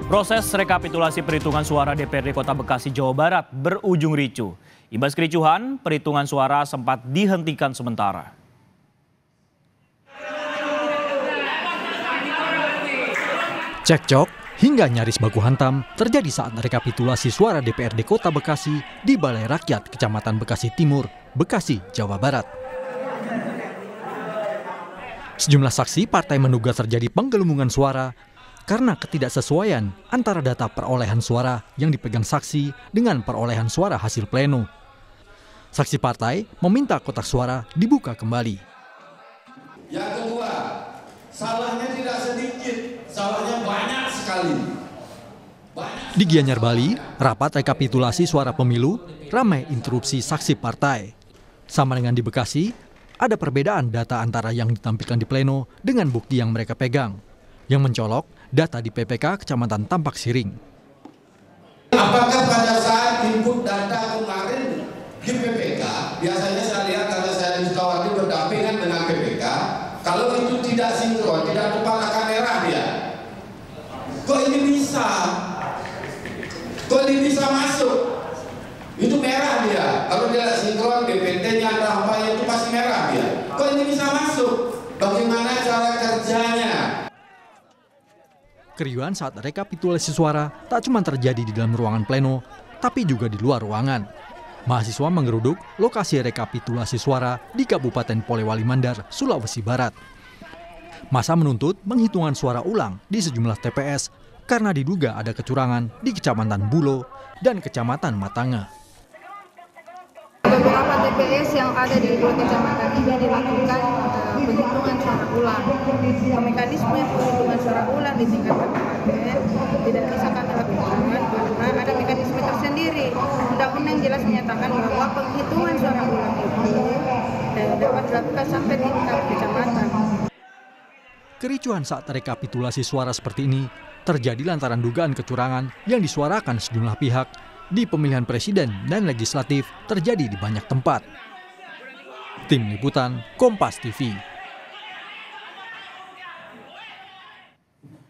Proses rekapitulasi perhitungan suara DPRD Kota Bekasi, Jawa Barat berujung ricuh. Imbas kericuhan, perhitungan suara sempat dihentikan sementara. Cekcok hingga nyaris baku hantam terjadi saat rekapitulasi suara DPRD Kota Bekasi di Balai Rakyat Kecamatan Bekasi Timur, Bekasi, Jawa Barat. Sejumlah saksi partai menduga terjadi penggelembungan suara karena ketidaksesuaian antara data perolehan suara yang dipegang saksi dengan perolehan suara hasil pleno. Saksi partai meminta kotak suara dibuka kembali. Yang kedua, salahnya tidak sedikit, salahnya banyak sekali. Di Gianyar, Bali, rapat rekapitulasi suara pemilu ramai interupsi saksi partai. Sama dengan di Bekasi, ada perbedaan data antara yang ditampilkan di pleno dengan bukti yang mereka pegang. Yang mencolok, data di PPK Kecamatan Tampak Siring. Apakah pada saat input data kemarin di PPK, biasanya saya lihat karena saya di Sukawati berdampingan dengan PPK, kalau itu tidak sinkron, tidak kepala kamera dia. Kok ini bisa? Kok ini bisa masuk? Itu merah dia. Kalau tidak sinkron, DPT-nya, tampaknya itu pasti merah dia. Kok ini bisa masuk? Bagaimana cara kerjanya? Keriuhan saat rekapitulasi suara tak cuma terjadi di dalam ruangan pleno, tapi juga di luar ruangan. Mahasiswa menggeruduk lokasi rekapitulasi suara di Kabupaten Polewali Mandar, Sulawesi Barat. Massa menuntut penghitungan suara ulang di sejumlah TPS karena diduga ada kecurangan di Kecamatan Bulo dan Kecamatan Matanga. Beberapa TPS yang ada di dua kecamatan ini dilakukan penghitungan suara ulang. Mekanisme penghitungan suara ulang di tingkat kabupaten tidak bisa kami lakukan karena ada mekanisme tersendiri. Undang-undang jelas menyatakan bahwa penghitungan suara ulang itu dapat dilakukan sampai di tingkat kecamatan. Kericuhan saat rekapitulasi suara seperti ini terjadi lantaran dugaan kecurangan yang disuarakan sejumlah pihak di pemilihan presiden dan legislatif terjadi di banyak tempat. Tim Liputan, Kompas TV.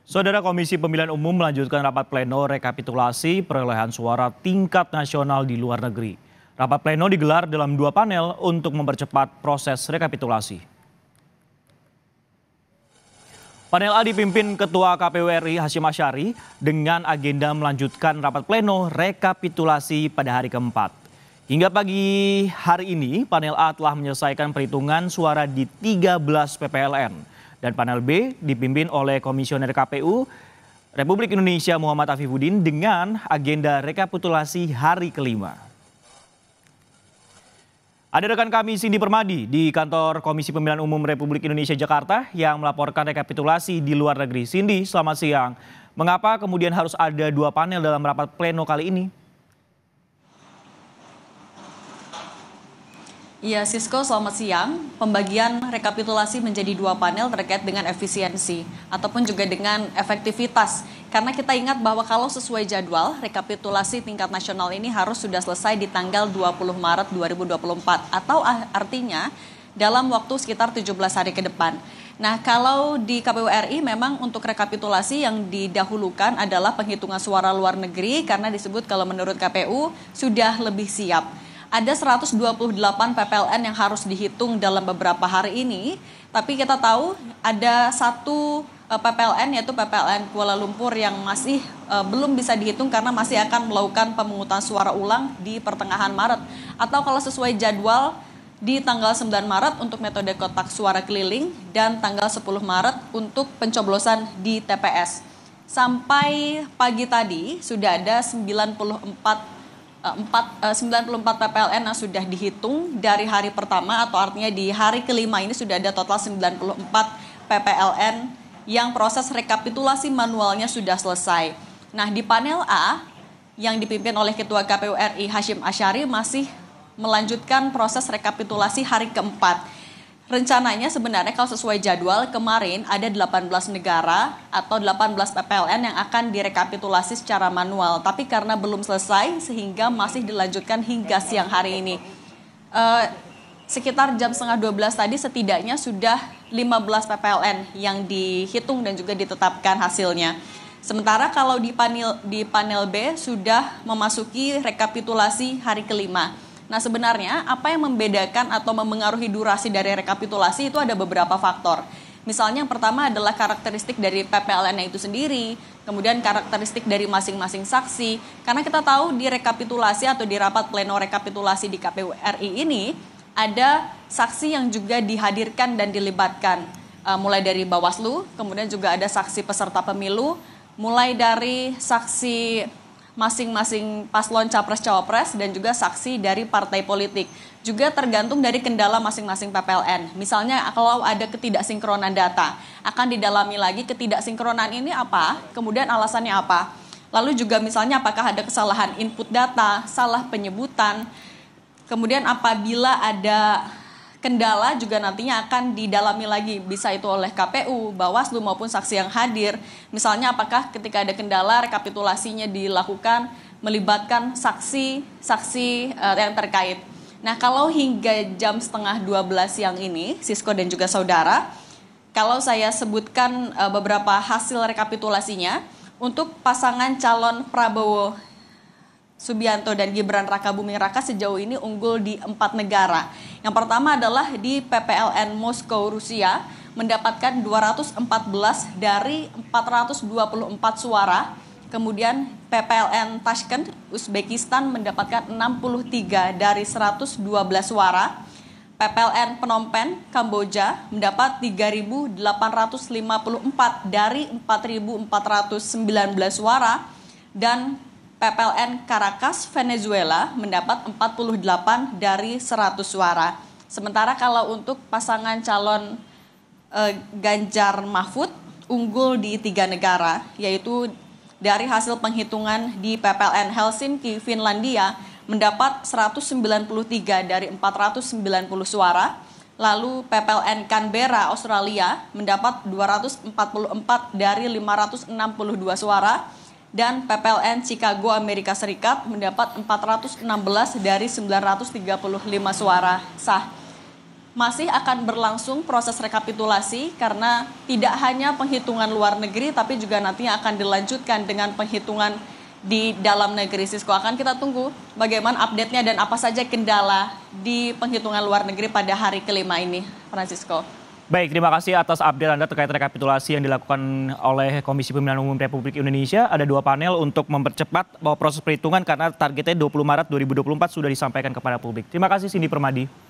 Saudara, Komisi Pemilihan Umum melanjutkan rapat pleno rekapitulasi perolehan suara tingkat nasional di luar negeri. Rapat pleno digelar dalam 2 panel untuk mempercepat proses rekapitulasi. Panel A dipimpin Ketua KPU RI Hasyim Asyari dengan agenda melanjutkan rapat pleno rekapitulasi pada hari keempat. Hingga pagi hari ini, panel A telah menyelesaikan perhitungan suara di 13 PPLN. Dan panel B dipimpin oleh Komisioner KPU Republik Indonesia Muhammad Afifuddin dengan agenda rekapitulasi hari kelima. Ada rekan kami Cindy Permadi di kantor Komisi Pemilihan Umum Republik Indonesia Jakarta yang melaporkan rekapitulasi di luar negeri. Cindy, selamat siang. Mengapa kemudian harus ada 2 panel dalam rapat pleno kali ini? Ya, Sisko, selamat siang. Pembagian rekapitulasi menjadi 2 panel terkait dengan efisiensi ataupun juga dengan efektivitas. Karena kita ingat bahwa kalau sesuai jadwal, rekapitulasi tingkat nasional ini harus sudah selesai di tanggal 20 Maret 2024. Atau artinya dalam waktu sekitar 17 hari ke depan. Nah, kalau di KPU RI memang untuk rekapitulasi yang didahulukan adalah penghitungan suara luar negeri karena disebut kalau menurut KPU sudah lebih siap. Ada 128 PPLN yang harus dihitung dalam beberapa hari ini, tapi kita tahu ada satu PPLN yaitu PPLN Kuala Lumpur yang masih belum bisa dihitung karena masih akan melakukan pemungutan suara ulang di pertengahan Maret. Atau kalau sesuai jadwal di tanggal 9 Maret untuk metode kotak suara keliling dan tanggal 10 Maret untuk pencoblosan di TPS. Sampai pagi tadi sudah ada 94 PPLN yang sudah dihitung dari hari pertama atau artinya di hari kelima ini sudah ada total 94 PPLN yang proses rekapitulasi manualnya sudah selesai. Nah, di panel A yang dipimpin oleh Ketua KPU RI Hasyim Asyari masih melanjutkan proses rekapitulasi hari keempat. Rencananya sebenarnya kalau sesuai jadwal kemarin ada 18 negara atau 18 PPLN yang akan direkapitulasi secara manual. Tapi karena belum selesai sehingga masih dilanjutkan hingga siang hari ini. Sekitar jam 11:30 tadi setidaknya sudah 15 PPLN yang dihitung dan juga ditetapkan hasilnya. Sementara kalau di panel B sudah memasuki rekapitulasi hari kelima. Nah, sebenarnya apa yang membedakan atau memengaruhi durasi dari rekapitulasi itu ada beberapa faktor. Misalnya yang pertama adalah karakteristik dari PPLN itu sendiri, kemudian karakteristik dari masing-masing saksi. Karena kita tahu di rekapitulasi atau di rapat pleno rekapitulasi di KPU RI ini ada saksi yang juga dihadirkan dan dilibatkan. Mulai dari Bawaslu, kemudian juga ada saksi peserta pemilu, mulai dari saksi masing-masing paslon capres-cawapres dan juga saksi dari partai politik. Juga tergantung dari kendala masing-masing PPLN. Misalnya kalau ada ketidaksinkronan data, akan didalami lagi ketidaksinkronan ini apa, kemudian alasannya apa. Lalu juga misalnya apakah ada kesalahan input data, salah penyebutan, kemudian apabila ada kendala juga nantinya akan didalami lagi, bisa itu oleh KPU, Bawaslu maupun saksi yang hadir. Misalnya apakah ketika ada kendala rekapitulasinya dilakukan melibatkan saksi-saksi yang terkait. Nah, kalau hingga jam 11:30 siang ini, Sisko dan juga saudara, kalau saya sebutkan beberapa hasil rekapitulasinya, untuk pasangan calon Prabowo Subianto dan Gibran Rakabuming Raka sejauh ini unggul di 4 negara. Yang pertama adalah di PPLN Moskow, Rusia, mendapatkan 214 dari 424 suara. Kemudian PPLN Tashkent, Uzbekistan mendapatkan 63 dari 112 suara. PPLN Phnom Penh, Kamboja mendapat 3.854 dari 4.419 suara. Dan PPLN Caracas, Venezuela mendapat 48 dari 100 suara. Sementara kalau untuk pasangan calon Ganjar Mahfud unggul di 3 negara, yaitu dari hasil penghitungan di PPLN Helsinki, Finlandia mendapat 193 dari 490 suara. Lalu PPLN Canberra, Australia mendapat 244 dari 562 suara. Dan PPLN Chicago, Amerika Serikat mendapat 416 dari 935 suara sah. Masih akan berlangsung proses rekapitulasi karena tidak hanya penghitungan luar negeri tapi juga nantinya akan dilanjutkan dengan penghitungan di dalam negeri. Sisko, akan kita tunggu bagaimana update-nya dan apa saja kendala di penghitungan luar negeri pada hari kelima ini, Francisco. Baik, terima kasih atas update Anda terkait rekapitulasi yang dilakukan oleh Komisi Pemilihan Umum Republik Indonesia. Ada 2 panel untuk mempercepat proses perhitungan karena targetnya 20 Maret 2024 sudah disampaikan kepada publik. Terima kasih Cindy Permadi.